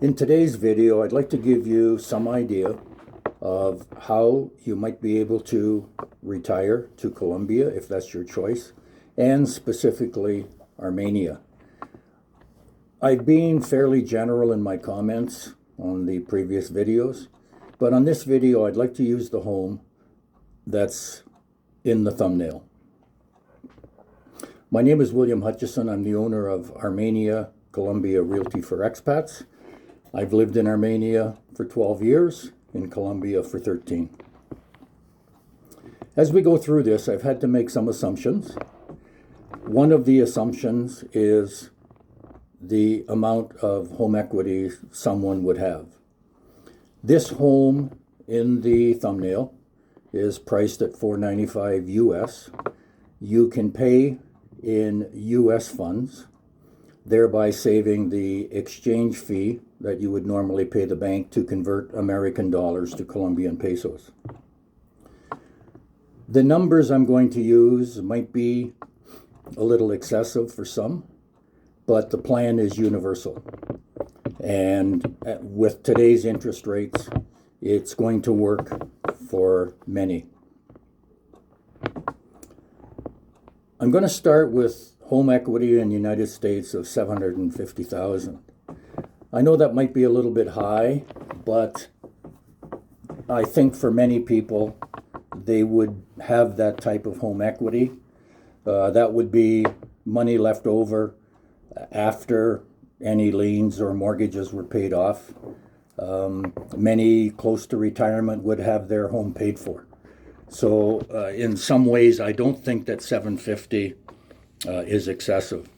In today's video, I'd like to give you some idea of how you might be able to retire to Colombia, if that's your choice, and specifically Armenia. I've been fairly general in my comments on the previous videos, but on this video, I'd like to use the home that's in the thumbnail. My name is William Hutchison. I'm the owner of Armenia Colombia Realty for Expats. I've lived in Armenia for 12 years, in Colombia for 13. As we go through this, I've had to make some assumptions. One of the assumptions is the amount of home equity someone would have. This home in the thumbnail is priced at $495 US. You can pay in US funds, thereby saving the exchange fee that you would normally pay the bank to convert American dollars to Colombian pesos. The numbers I'm going to use might be a little excessive for some, but the plan is universal. And with today's interest rates, it's going to work for many. I'm going to start with home equity in the United States of $750,000. I know that might be a little bit high, but I think for many people, they would have that type of home equity. That would be money left over after any liens or mortgages were paid off. Many close to retirement would have their home paid for. So in some ways, I don't think that $750,000 is excessive.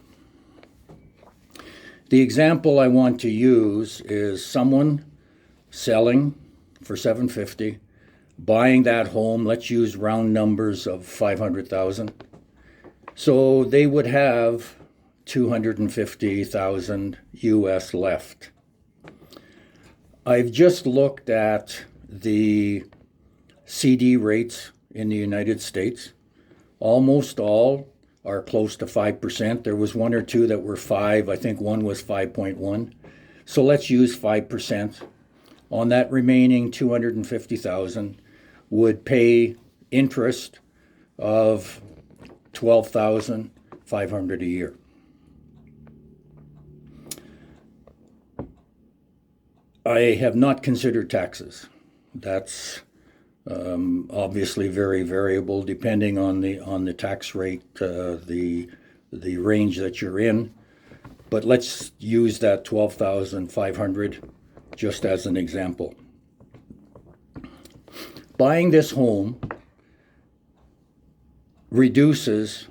The example I want to use is someone selling for $750,000, buying that home, let's use round numbers of $500,000. So they would have $250,000 US left. I've just looked at the CD rates in the United States. Almost all are close to 5%. There was one or two that were 5. I think one was 5.1. So let's use 5%. On that remaining $250,000 would pay interest of $12,500 a year. I have not considered taxes. That's obviously very variable depending on the tax rate, the range that you're in. But let's use that $12,500 just as an example. Buying this home reduces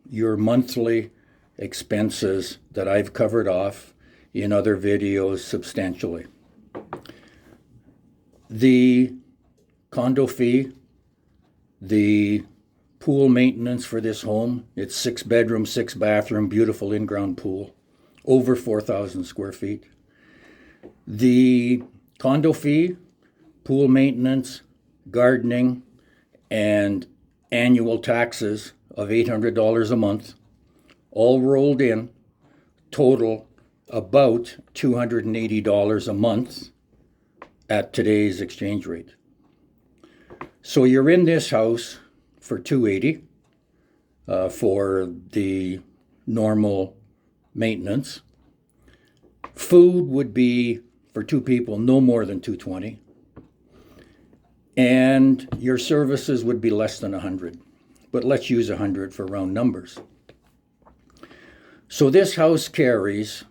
your monthly expenses that I've covered off in other videos substantially. The condo fee, the pool maintenance for this home, it's 6 bedroom, 6 bathroom, beautiful in-ground pool, over 4,000 square feet. The condo fee, pool maintenance, gardening, and annual taxes of $800 a month, all rolled in, total about $280 a month at today's exchange rate. So you're in this house for $280 for the normal maintenance. Food would be, for 2 people, no more than $220. And your services would be less than $100. But let's use $100 for round numbers. So this house carries,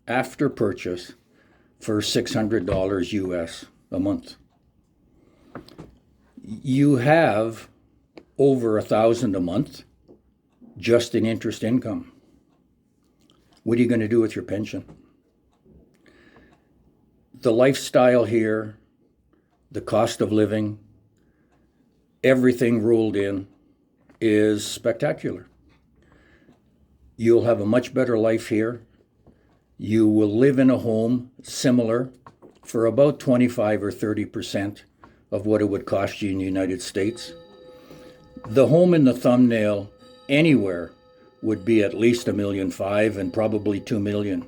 after purchase, for $600 US a month. You have over $1,000 a month just in interest income. What are you going to do with your pension? The lifestyle here, the cost of living, everything rolled in is spectacular. You'll have a much better life here. You will live in a home similar for about 25 or 30% of what it would cost you in the United States. The home in the thumbnail anywhere would be at least $1.5 million and probably $2 million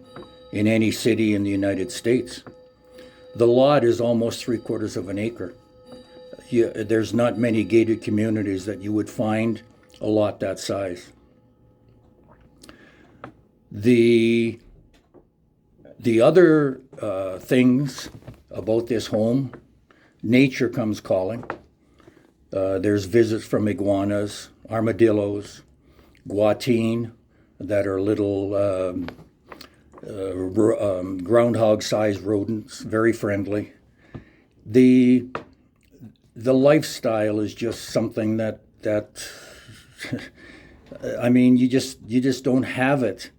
in any city in the United States. The lot is almost 3/4 of an acre. There's not many gated communities that you would find a lot that size. The other things about this home, nature comes calling. There's visits from iguanas, armadillos, guatine, that are little groundhog-sized rodents, very friendly. The lifestyle is just something that I mean, you just don't have it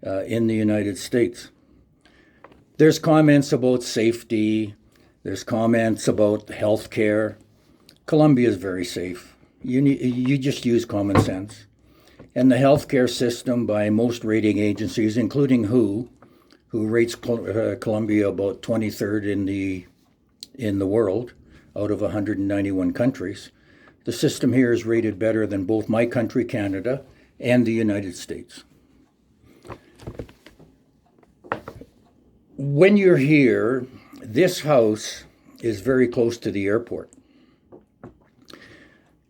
in the United States. There's comments about safety. There's comments about healthcare. Colombia is very safe. You just use common sense. And the healthcare system by most rating agencies, including who rates Colombia about 23rd in the world out of 191 countries. The system here is rated better than both my country, Canada, and the United States. When you're here, this house is very close to the airport.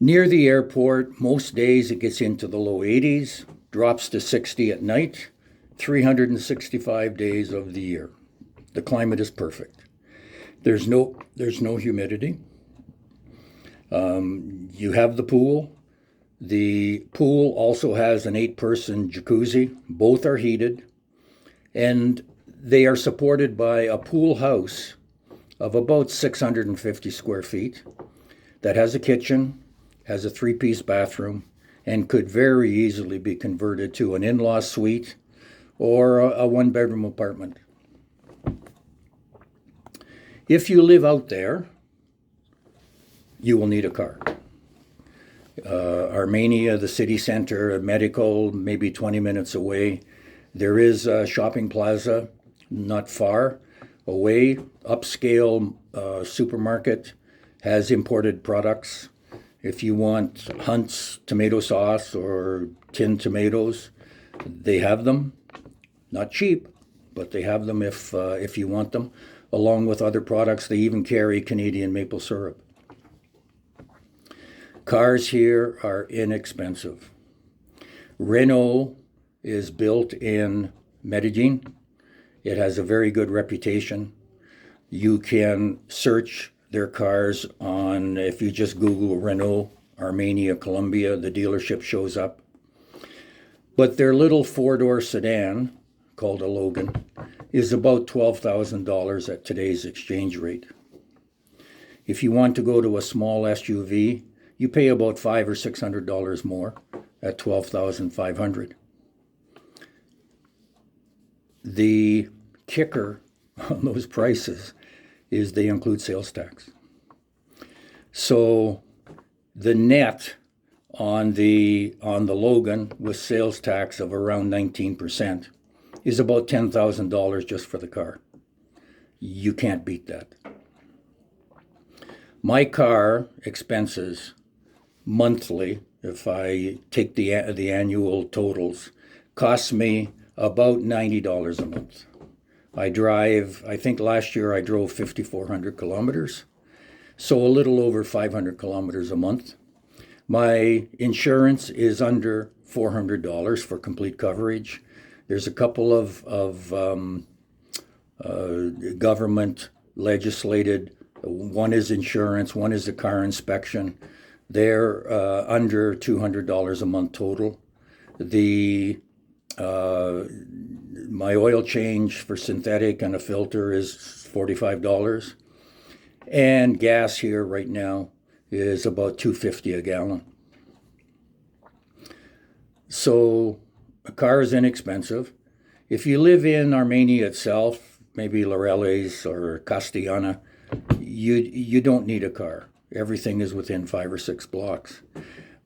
Near the airport, most days it gets into the low 80s, drops to 60 at night, 365 days of the year. The climate is perfect. There's no humidity. You have the pool. The pool also has an 8-person jacuzzi. Both are heated. And they are supported by a pool house of about 650 square feet that has a kitchen, has a 3-piece bathroom, and could very easily be converted to an in-law suite or a 1-bedroom apartment. If you live out there, you will need a car. Armenia, the city center, medical, maybe 20 minutes away. There is a shopping plaza not far away. Upscale supermarket has imported products. If you want Hunt's tomato sauce or tinned tomatoes, they have them. Not cheap, but they have them if you want them. Along with other products, they even carry Canadian maple syrup. Cars here are inexpensive. Renault is built in Medellin. It has a very good reputation. You can search their cars on, if you just Google Renault, Armenia, Colombia, the dealership shows up. But their little 4-door sedan, called a Logan, is about $12,000 at today's exchange rate. If you want to go to a small SUV, you pay about $500 or $600 more at $12,500. The kicker on those prices is they include sales tax. So the net on the Logan with sales tax of around 19% is about $10,000 just for the car. You can't beat that. My car expenses monthly, if I take the annual totals, costs me about $90 a month. I think last year I drove 5,400 kilometers, so a little over 500 kilometers a month. My insurance is under $400 for complete coverage. There's a couple of government legislated. One is insurance, one is the car inspection. They're under $200 a month total. My oil change for synthetic and a filter is $45. And gas here right now is about $2.50 a gallon. So a car is inexpensive. If you live in Armenia itself, maybe Laureles or Castellana, you don't need a car. Everything is within 5 or 6 blocks.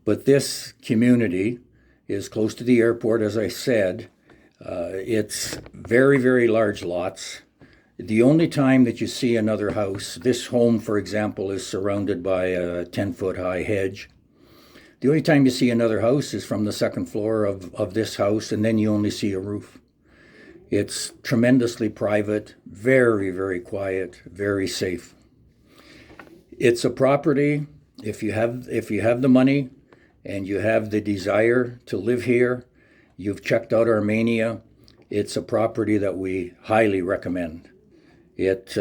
But this community is close to the airport, as I said. It's very, very large lots. The only time that you see another house, this home, for example, is surrounded by a 10-foot high hedge. The only time you see another house is from the second floor of this house, and then you only see a roof. It's tremendously private, very, very quiet, very safe. It's a property, if you have the money and you have the desire to live here, you've checked out Armenia, it's a property that we highly recommend. It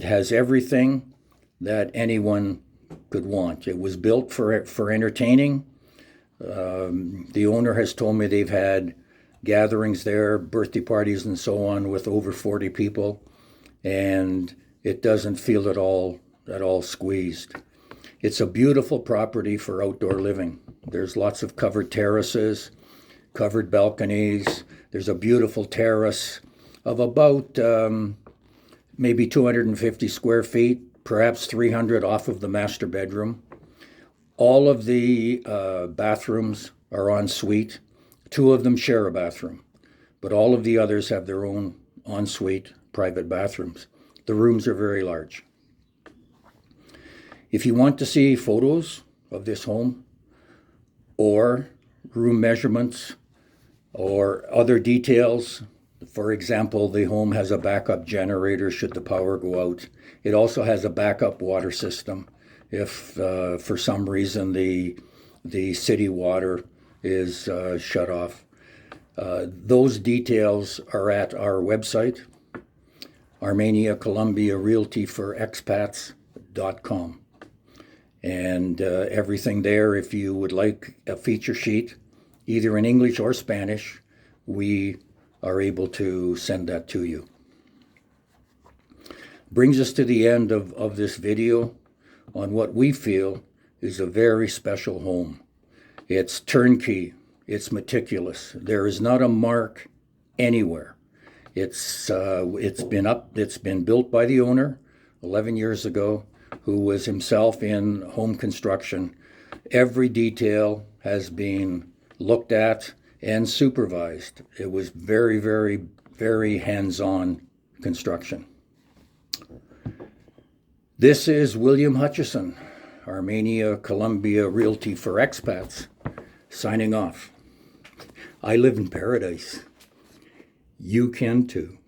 has everything that anyone could want. It was built for entertaining. The owner has told me they've had gatherings there, birthday parties and so on, with over 40 people, and it doesn't feel at all squeezed. It's a beautiful property for outdoor living. There's lots of covered terraces, covered balconies. There's a beautiful terrace of about maybe 250 square feet, perhaps 300 off of the master bedroom. All of the bathrooms are en suite. 2 of them share a bathroom, but all of the others have their own ensuite private bathrooms. The rooms are very large. If you want to see photos of this home or room measurements or other details, for example, the home has a backup generator should the power go out. It also has a backup water system if for some reason the city water is shut off. Those details are at our website, Armenia Columbia Realty for Expats.com. And everything there, if you would like a feature sheet, either in English or Spanish, we are able to send that to you. Brings us to the end of this video on what we feel is a very special home. It's turnkey. It's meticulous. There is not a mark anywhere. It's been built by the owner 11 years ago, who was himself in home construction. Every detail has been looked at and supervised. It was very, very, very hands-on construction. This is William Hutchison, Armenia Columbia Realty for Expats, signing off. I live in paradise. You can too.